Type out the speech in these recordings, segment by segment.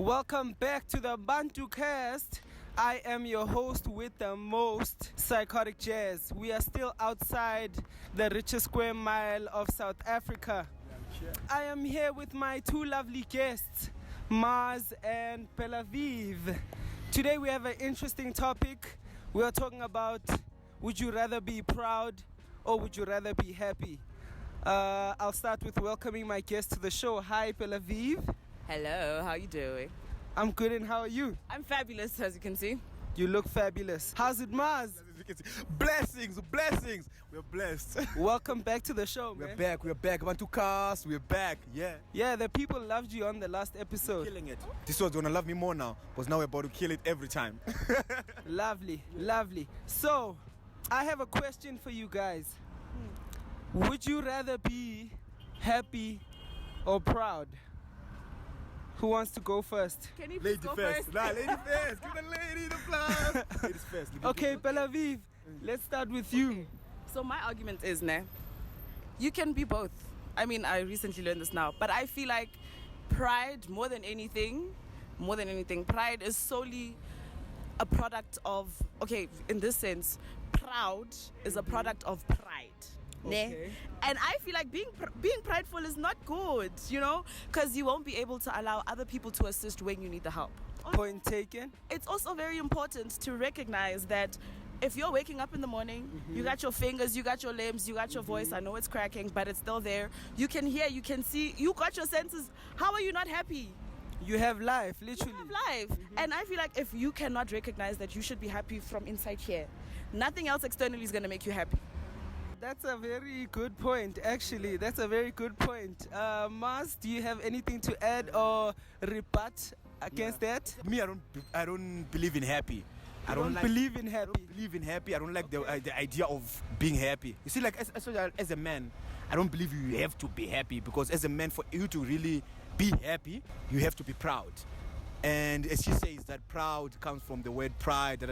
Welcome back to the Bantu cast. I am your host with the most, Psychotic Jazz. We are still outside the richest square mile of South Africa. I am here with my two lovely guests, Mars and Pelaviv. Today we have an interesting topic. We are talking about, would you rather be proud or would you rather be happy? I'll start with welcoming my guest to the show. Hi, Pelaviv. Hello, how you doing? I'm good, and how are you? I'm fabulous, as you can see. You look fabulous. How's it, Mars? As you can see, blessings. We're blessed. Welcome back to the show, man. We're back. Bantu cast, we're back. Yeah, the people loved you on the last episode. Killing it. This one's gonna love me more now, because now we're about to kill it every time. Lovely. So, I have a question for you guys. Would you rather be happy or proud? Who wants to go first? Can you Lady go first. first? Lady first. Give the lady the plus. Ladies first. Okay, Pelaviv, let's start with you. So my argument is, you can be both. I mean, I recently learned this now, but I feel like pride, more than anything, pride is solely a product of, in this sense, proud is a product of pride. Okay. And I feel like being prideful is not good, because you won't be able to allow other people to assist when you need the help. Point taken. It's also very important to recognize that if you're waking up in the morning, you got your fingers, you got your limbs, you got your voice. I know it's cracking, but it's still there. You can hear, you can see, you got your senses. How are you not happy? You have life, literally. You have life. And I feel like if you cannot recognize that you should be happy from inside here, nothing else externally is going to make you happy. That's a very good point, actually. That's a very good point. Mars, do you have anything to add or rebut against that? Me, I don't believe in happy. I don't believe in happy. I don't believe in happy. I don't like the idea of being happy. You see, like as a man, I don't believe you have to be happy, because as a man, for you to really be happy, you have to be proud. And as she says, that proud comes from the word pride.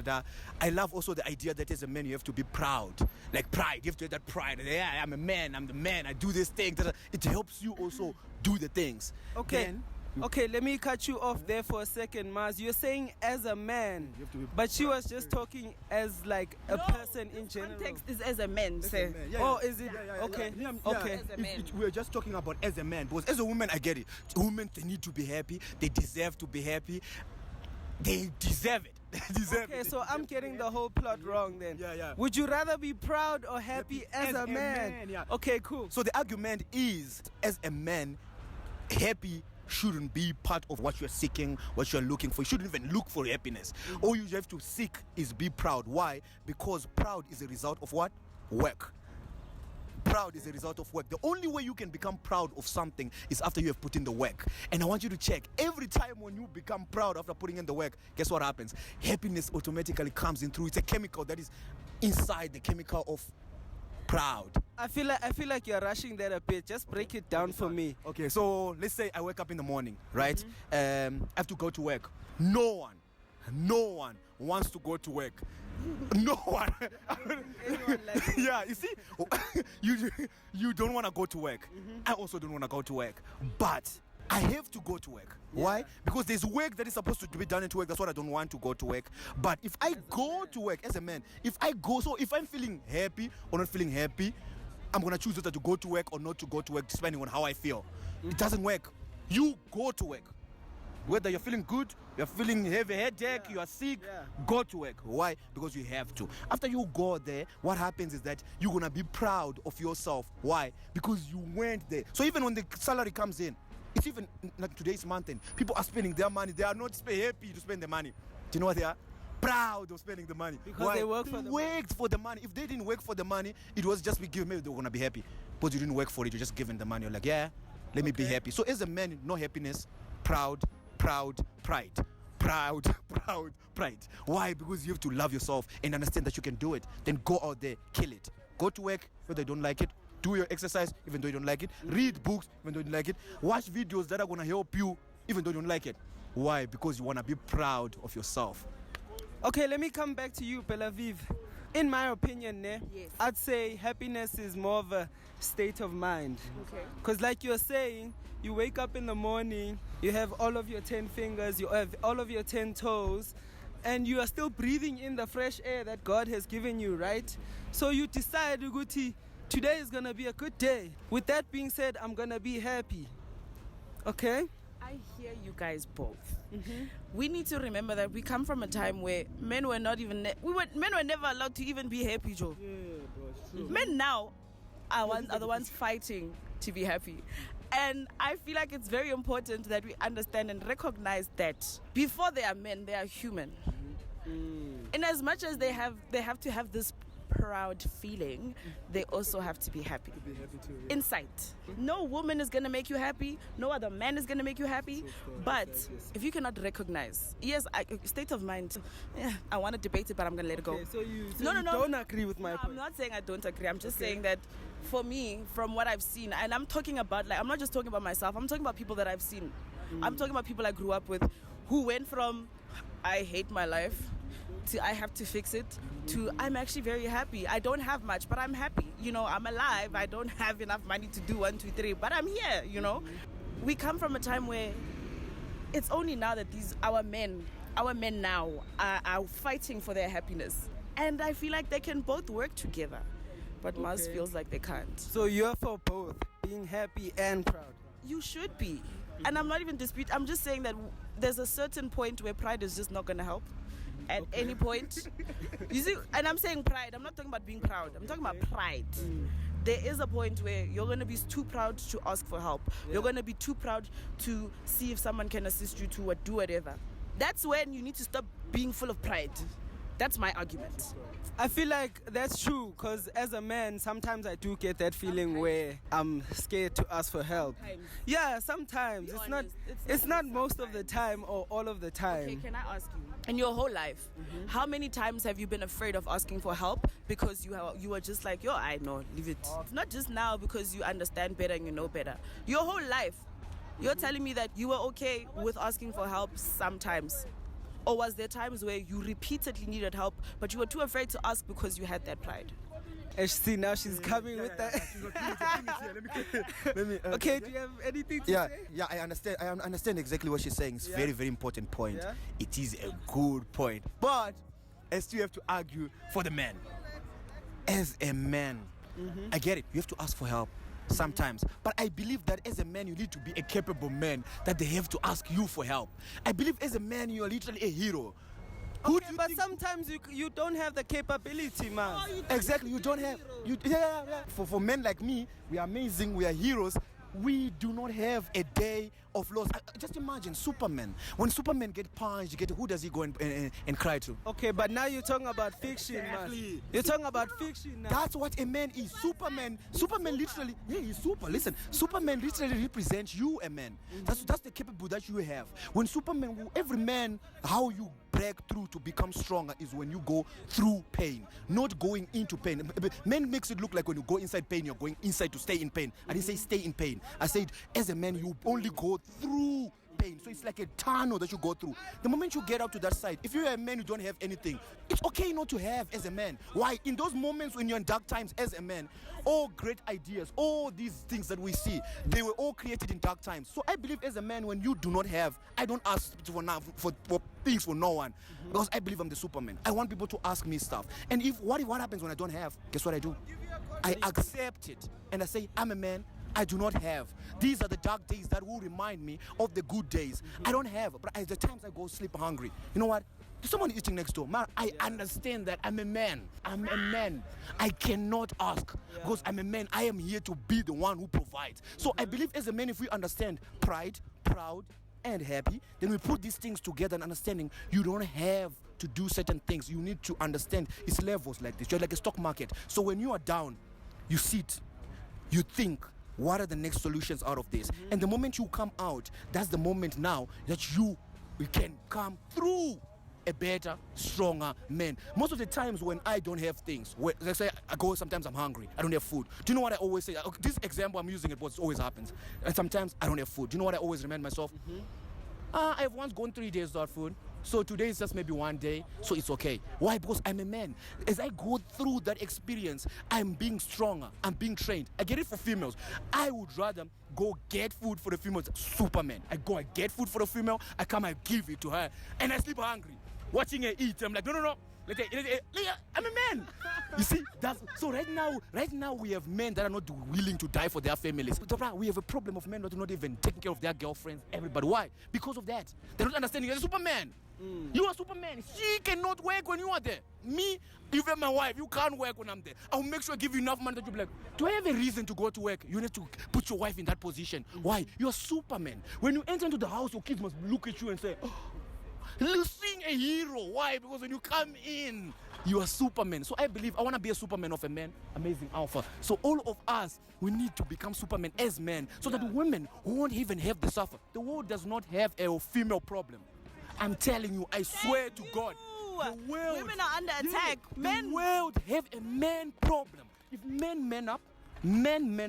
I love also the idea that as a man you have to be proud. Like pride, you have to have that pride. Yeah, I'm a man, I'm the man, I do this thing. It helps you also do the things. Okay, let me cut you off there for a second, Mars. You're saying as a man, but she was just talking as like a person in general. Context is as a man. Is it? Okay. As a man. We're just talking about as a man, because as a woman, I get it. Women, they need to be happy. They deserve to be happy. They deserve it. Okay, so I'm getting the whole plot wrong then. Yeah. Would you rather be proud or happy as a man? Yeah. Okay, cool. So the argument is, as a man, happy shouldn't be part of what you're seeking, what you're looking for. You shouldn't even look for happiness. All you have to seek is be proud. Why? Because proud is a result of what? Work. Proud is a result of work. The only way you can become proud of something is after you have put in the work. And I want you to check, every time when you become proud after putting in the work, guess what happens? Happiness automatically comes in through. It's a chemical that is inside the chemical of proud. I feel like you're rushing that a bit. Just break it down for me. Okay, so let's say I wake up in the morning, right? I have to go to work. No one wants to go to work. No one. Yeah, you see, you don't want to go to work. I also don't want to go to work, but I have to go to work. Yeah. Why? Because there's work that is supposed to be done at work. That's what I don't want to go to work. But if I go to work as a man, if I'm feeling happy or not feeling happy, I'm going to choose whether to go to work or not to go to work, depending on how I feel. It doesn't work. You go to work. Whether you're feeling good, you're feeling heavy headache, you are sick, go to work. Why? Because you have to. After you go there, what happens is that you're going to be proud of yourself. Why? Because you went there. So even when the salary comes in, it's even like today's month end, people are spending their money. They are not happy to spend the money. Do you know what they are? Proud of spending the money. Because why? They worked for the money. If they didn't work for the money, it was just be given. Maybe they were going to be happy. But you didn't work for it. You're just given the money. You're like, let me be happy. So as a man, no happiness, proud, pride. Why? Because you have to love yourself and understand that you can do it. Then go out there, kill it. Go to work, whether you don't like it. Do your exercise, even though you don't like it. Read books, even though you don't like it. Watch videos that are going to help you, even though you don't like it. Why? Because you want to be proud of yourself. Okay, let me come back to you, Pelaviv. In my opinion, Yes. I'd say happiness is more of a state of mind. Okay. Because like you're saying, you wake up in the morning, you have all of your 10 fingers, you have all of your 10 toes, and you are still breathing in the fresh air that God has given you, right? So you decide, Uguti, today is gonna be a good day. With that being said, I'm gonna be happy. Okay? I hear you guys both. We need to remember that we come from a time where men were not even men were never allowed to even be happy, Joe. Yeah, bro, it's true. Men now are the ones fighting to be happy. And I feel like it's very important that we understand and recognize that before they are men, they are human. And as much as they have to have this proud feeling, they also have to be happy. Inside. No woman is going to make you happy. No other man is going to make you happy. But if you cannot recognize, yes, state of mind, yeah, I want to debate it, but I'm going to let it go. Okay, so you No. don't agree with my point. I'm not saying I don't agree. I'm just saying that for me, from what I've seen, and I'm talking about, like, I'm not just talking about myself. I'm talking about people that I've seen. I'm talking about people I grew up with who went from, I hate my life, to I have to fix it, to I'm actually very happy. I don't have much, but I'm happy. You know, I'm alive. I don't have enough money to do 1, 2, 3, but I'm here, you know. We come from a time where it's only now that our men now are fighting for their happiness. And I feel like they can both work together. But Mars feels like they can't. So you're for both, being happy and proud. You should be. And I'm not even disputing. I'm just saying that there's a certain point where pride is just not going to help. At any point. You see, and I'm saying pride. I'm not talking about being proud. I'm talking about pride. There is a point where you're going to be too proud to ask for help. Yeah. You're going to be too proud to see if someone can assist you to do whatever. That's when you need to stop being full of pride. That's my argument. I feel like that's true, because as a man, sometimes I do get that feeling where I'm scared to ask for help. Yeah, sometimes. It's not most of the time or all of the time. Okay, can I ask you? In your whole life, how many times have you been afraid of asking for help because you were just like, yo, I know, leave it. It's not just now because you understand better and you know better. Your whole life, you're telling me that you were okay with asking for help sometimes. Or was there times where you repeatedly needed help, but you were too afraid to ask because you had that pride? See, now she's coming with that. Let me, okay, do you have anything to say? Yeah, I understand exactly what she's saying. It's very, very important point. Yeah. It is a good point. But I still have to argue for the man. As a man, I get it. You have to ask for help sometimes. But I believe that as a man, you need to be a capable man, that they have to ask you for help. I believe as a man, you are literally a hero. Okay, but sometimes you don't have the capability, man. Exactly, you don't have. For men like me, we are amazing, we are heroes. We do not have a day of loss. Just imagine Superman. When Superman get punched, who does he go and cry to? Okay, but now you're talking about fiction, man. You're talking about fiction now. That's what a man is. Superman literally, he's super. Listen, Superman literally represents you, a man. That's the capable that you have. When Superman, every man, how you break through to become stronger is when you go through pain, not going into pain. Men makes it look like when you go inside pain, you're going inside to stay in pain. I didn't say stay in pain. I said as a man, you only go through pain. So it's like a tunnel that you go through. The moment you get out to that side, if you're a man who don't have anything, it's okay not to have as a man. Why? In those moments when you're in dark times as a man, all great ideas, all these things that we see, they were all created in dark times. So I believe as a man, when you do not have, I don't ask for things for no one, because I believe I'm the Superman. I want people to ask me stuff. And what happens when I don't have? Guess what I do? I accept it and I say, I'm a man. I do not have. These are the dark days that will remind me of the good days. I don't have, but at the times I go sleep hungry. You know what? There's someone eating next door. Man, I understand that I'm a man. I'm a man. I cannot ask because I'm a man. I am here to be the one who provides. So I believe as a man, if we understand pride, proud, and happy, then we put these things together and understanding you don't have to do certain things. You need to understand it's levels like this. You're like a stock market. So when you are down, you sit, you think, what are the next solutions out of this? And the moment you come out, that's the moment now that we can come through a better, stronger man. Most of the times when I don't have things, let's say sometimes I'm hungry, I don't have food. Do you know what I always say? This example I'm using, it always happens. And sometimes I don't have food. Do you know what I always remind myself? I've once gone 3 days without food. So today is just maybe one day, so it's okay. Why? Because I'm a man. As I go through that experience, I'm being stronger, I'm being trained. I get it for females. I would rather go get food for the females. Superman. I go, I get food for the female, I come, I give it to her, and I sleep hungry. Watching her eat, I'm like, no. I'm a man. You see, that's so right now we have men that are not willing to die for their families. But we have a problem of men that are not even taking care of their girlfriends, everybody. Why? Because of that. They're not understanding. You're a Superman. You are Superman. She cannot work when you are there. Me, if you're my wife, you can't work when I'm there. I'll make sure I give you enough money that you'll be like, do I have a reason to go to work? You need to put your wife in that position. Why? You're Superman. When you enter into the house, your kids must look at you and say, oh, seeing a hero. Why? Because when you come in, you are Superman. So I believe I want to be a Superman of a man, amazing alpha. So all of us, we need to become Superman as men, so that women won't even have the suffer. The world does not have a female problem. I'm telling you, I swear to God, the world, women are under attack. The world have a man problem. If men man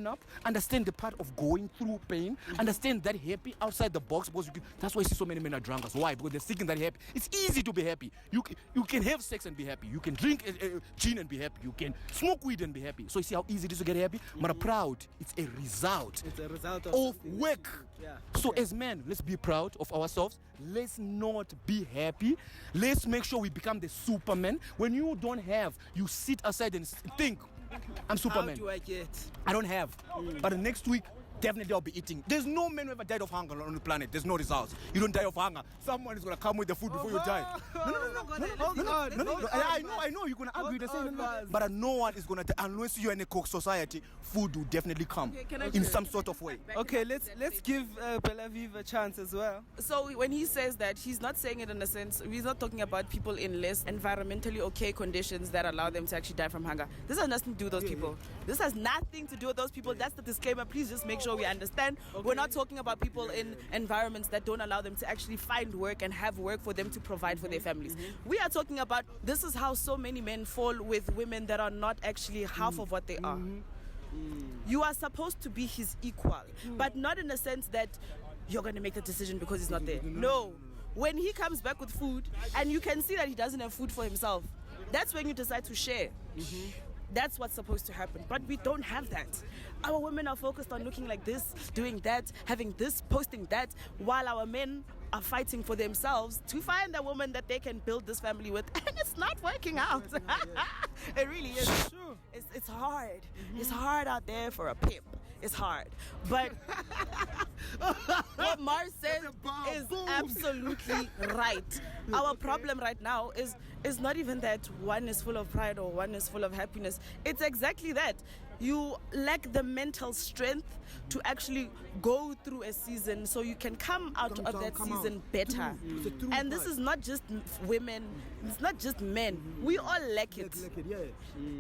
up, understand the part of going through pain, understand that happy outside the box, because that's why you see so many men are drunkards. Why? Because they're seeking that happy. It's easy to be happy. You can have sex and be happy. You can drink gin and be happy. You can smoke weed and be happy. So you see how easy it is to get happy? But proud, it's a result. It's a result of work. Yeah. So as men, let's be proud of ourselves. Let's not be happy. Let's make sure we become the Superman. When you don't have, you sit aside and think, I'm Superman. How do I get? I don't have. But the next week, definitely I'll be eating. There's no man who ever died of hunger on the planet. There's no results. You don't die of hunger. Someone is going to come with the food before you die. No. I know. You're going to argue the same. But no one is going to, unless you're in a cook society, food will definitely come in some sort of way. Okay, let's give Belaviv a chance as well. So when he says that, he's not saying it in a sense, he's not talking about people in less environmentally okay conditions that allow them to actually die from hunger. This has nothing to do with those people. This has nothing to do with those people. That's the disclaimer. Please just make sure we understand. We're not talking about people in environments that don't allow them to actually find work and have work for them to provide for their families. We are talking about, this is how so many men fall with women that are not actually half of what they are. You are supposed to be his equal, but not in the sense that you're going to make the decision because he's not there. No. When he comes back with food and you can see that he doesn't have food for himself, that's when you decide to share. That's what's supposed to happen. But we don't have that. Our women are focused on looking like this, doing that, having this, posting that, while our men are fighting for themselves to find a woman that they can build this family with. And it's not working out. It really is. True. It's hard. It's hard out there for a pimp. It's hard. But what Mars says is absolutely right. Our problem right now is not even that one is full of pride or one is full of happiness. It's exactly that. You lack the mental strength to actually go through a season so you can come out of that season better. And this is not just women, it's not just men. We all lack it.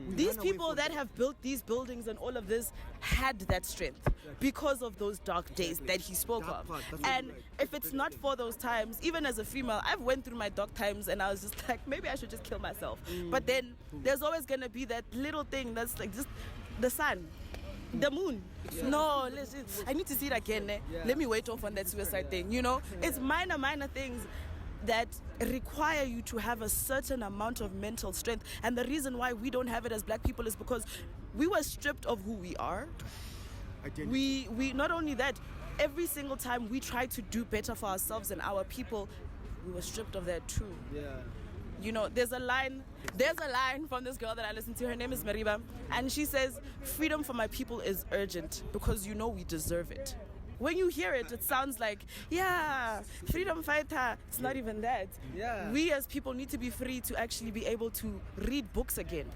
These people that have built these buildings and all of this had that strength because of those dark days that he spoke of. And if it's not for those times, even as a female, I've went through my dark times and I was just like, maybe I should just kill myself. But then there's always going to be that little thing that's like just the sun, the moon. No, listen, I need to see it again. Let me wait off on that suicide thing. You know, it's minor things that require you to have a certain amount of mental strength. And the reason why we don't have it as black people is because we were stripped of who we are. We not only that, every single time we try to do better for ourselves and our people, we were stripped of that too. You know, there's a line from this girl that I listen to. Her name is Mariba, and she says, freedom for my people is urgent because you know we deserve it. When you hear it, it sounds like, yeah, freedom fighter. It's not even that. We as people need to be free to actually be able to read books again,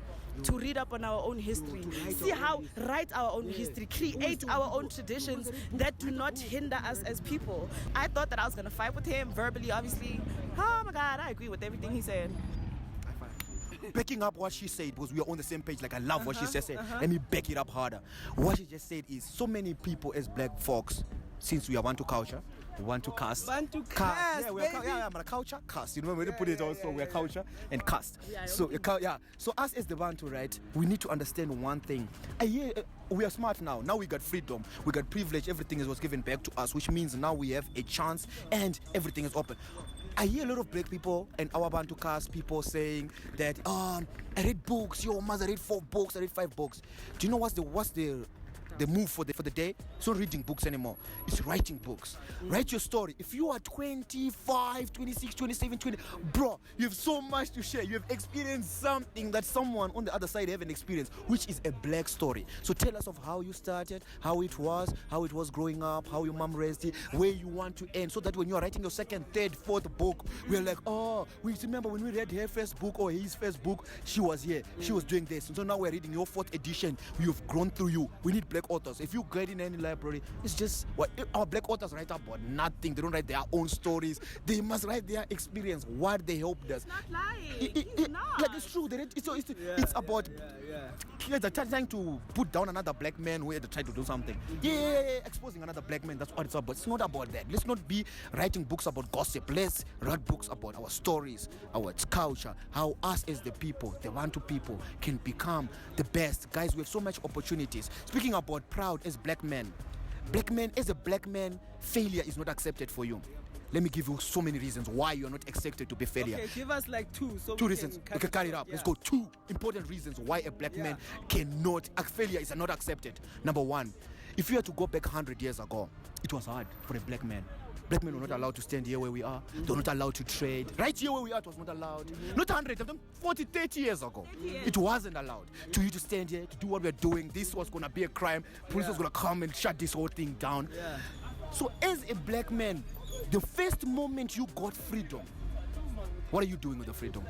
to read up on our own history, see how write our own history, create our own traditions that do not hinder us as people. I thought that I was going to fight with him verbally, obviously. Oh my God, I agree with everything he said. Backing up what she said, because we are on the same page, like I love what she just said. Let me back it up harder. What she just said is, so many people as black folks, since we are Bantu culture, we want to cast. Bantu cast, but culture, cast. You know, when we put it also, we are culture and cast. So us as the Bantu, right, we need to understand one thing. We are smart now. Now we got freedom, we got privilege, everything was given back to us, which means now we have a chance and everything is open. I hear a lot of black people and our Bantu cast people saying that I read books, yo, I read 4 books, I read 5 books. Do you know what's the move for the day? It's not reading books anymore. It's writing books. Write your story. If you are 25, 26, 27, 20, bro, you have so much to share. You have experienced something that someone on the other side haven't experienced, which is a black story. So tell us of how you started, how it was growing up, how your mom raised you, where you want to end, so that when you are writing your second, third, fourth book, we're like, oh, we remember when we read her first book or his first book, she was here, she was doing this. And so now we're reading your 4th edition. You've grown through you. We need black authors. If you get in any library, it's just what our black authors write about nothing. They don't write their own stories. They must write their experience, what they helped us. Not lying. He's not. Like it's true. It's about kids are trying to put down another black man who had tried to do something. Exposing another black man. That's what it's about. It's not about that. Let's not be writing books about gossip. Let's write books about our stories, our culture, how us as the people, the Bantu people, can become the best. Guys, we have so much opportunities. Speaking about proud as black men, as a black man, failure is not accepted for you. Let me give you so many reasons why you're not expected to be failure. Okay, give us like 2. So 2 reasons. We can carry it up. Let's go. 2 important reasons why a black man cannot, failure is not accepted. Number 1, if you had to go back 100 years ago, it was hard for a black man. Black men were not allowed to stand here where we are. They were not allowed to trade. Right here where we are, it was not allowed. Not 100, 40, 30 years ago. It wasn't allowed. To you to stand here, to do what we're doing, this was going to be a crime. Police was going to come and shut this whole thing down. So as a black man, the first moment you got freedom, what are you doing with the freedom?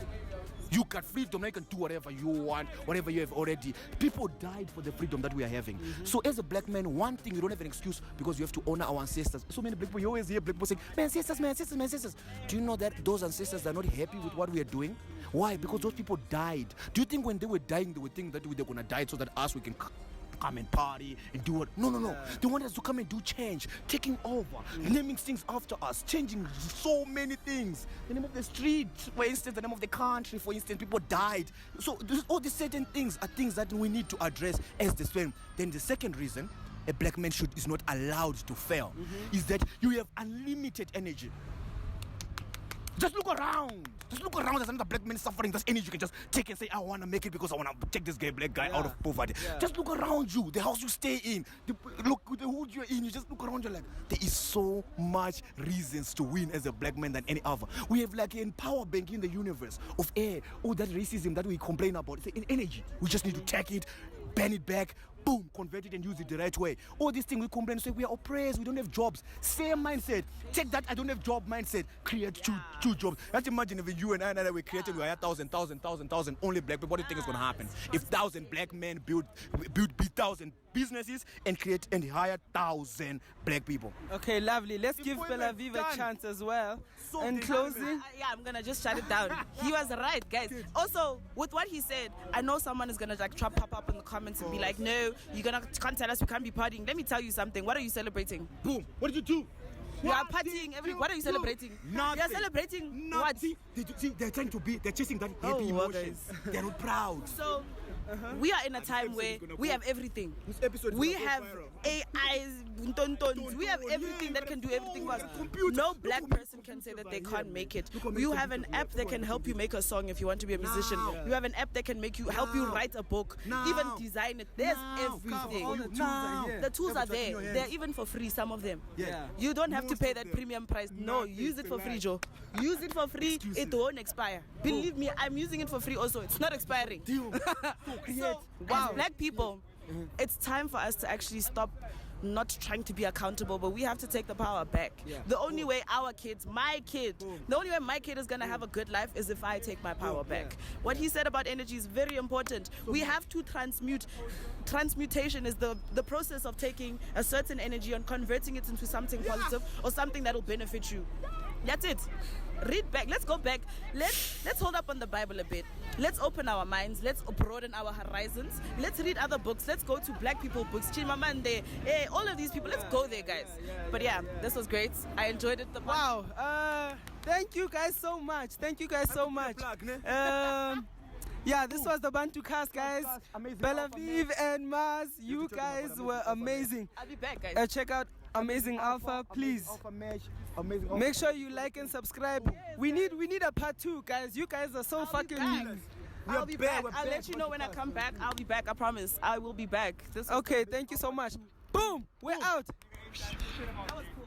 You got freedom, now you can do whatever you want, whatever you have already. People died for the freedom that we are having. So as a black man, one thing, you don't have an excuse because you have to honor our ancestors. So many black people, you always hear black people saying, my ancestors, my ancestors, my ancestors. Do you know that those ancestors are not happy with what we are doing? Why? Because those people died. Do you think when they were dying, they would think that they were going to die so that us, we can come and party and do what? No. They want us to come and do change, taking over, naming things after us, changing so many things. The name of the street, for instance, the name of the country, for instance, people died. So all these certain things are things that we need to address as the same. Then the second reason a black man is not allowed to fail is that you have unlimited energy. Just look around. There's another black man suffering. There's energy you can just take and say, I want to make it because I want to take this black guy out of poverty. Just look around you. The house you stay in. The hood you're in. You just look around. You're like, there is so much reasons to win as a black man than any other. We have like an power bank in the universe of air. All that racism that we complain about. It's in energy. We just need to take it, bend it back, boom, convert it and use it the right way. All these things we complain, say we are oppressed, we don't have jobs. Same mindset. Take that I don't have job mindset. Create two jobs. Let's imagine if you and I were creating, we hire 1,000 only black people. What do you think is going to happen? If 1,000 black men build 1,000 businesses and hire 1,000 black people. Okay, lovely. Let's give Bella Viv a chance as well. So in closing, I'm gonna just shut it down. He was right, guys. Also, with what he said, I know someone is gonna like pop up in the comments and be like, "No, can't tell us we can't be partying." Let me tell you something. What are you celebrating? Boom. What did you do? You are partying every. What are you celebrating? Nothing. You're celebrating what? See, they're trying to be. They're chasing that happy emotions. They're not proud. So. We are in a time where we have everything. We have AIs, we have everything that can do everything for us. No black person can say that they can't make it. You have an app that can help you make a song if you want to be a musician. You have an app that can help you write a book, even design it. There's everything. all the tools are here. The tools are there. They're even for free, some of them. Yeah. You don't have to pay that premium price. No, use it for free, Joe. Use it for free. It won't expire. Believe me, I'm using it for free also. It's not expiring. So, as black people, it's time for us to actually stop not trying to be accountable, but we have to take the power back. The only way our kids, my kid, the only way my kid is going to have a good life is if I take my power back. What he said about energy is very important. We have to transmute. Transmutation is the process of taking a certain energy and converting it into something positive or something that will benefit you. That's it. Read back. Let's go back. Let's hold up on the Bible a bit. Let's open our minds. Let's broaden our horizons. Let's read other books. Let's go to black people books. Chimamanda. Hey, all of these people. Let's go there, guys. But yeah, this was great. I enjoyed it. Wow. Thank you guys so much. Yeah, this was the Bantu cast, guys. Bella Viv and Maz, you guys were amazing. I'll be back, guys. Check out Amazing Alpha, please. Alpha Mesh, amazing Alpha. Make sure you like and subscribe. We need a part 2, guys. You guys are so I'll be fucking back. mean. I'll be back. I'll let you know when I come back. I'll be back. I promise. I will be back. Okay, thank you so much. Boom, we're out. That was cool.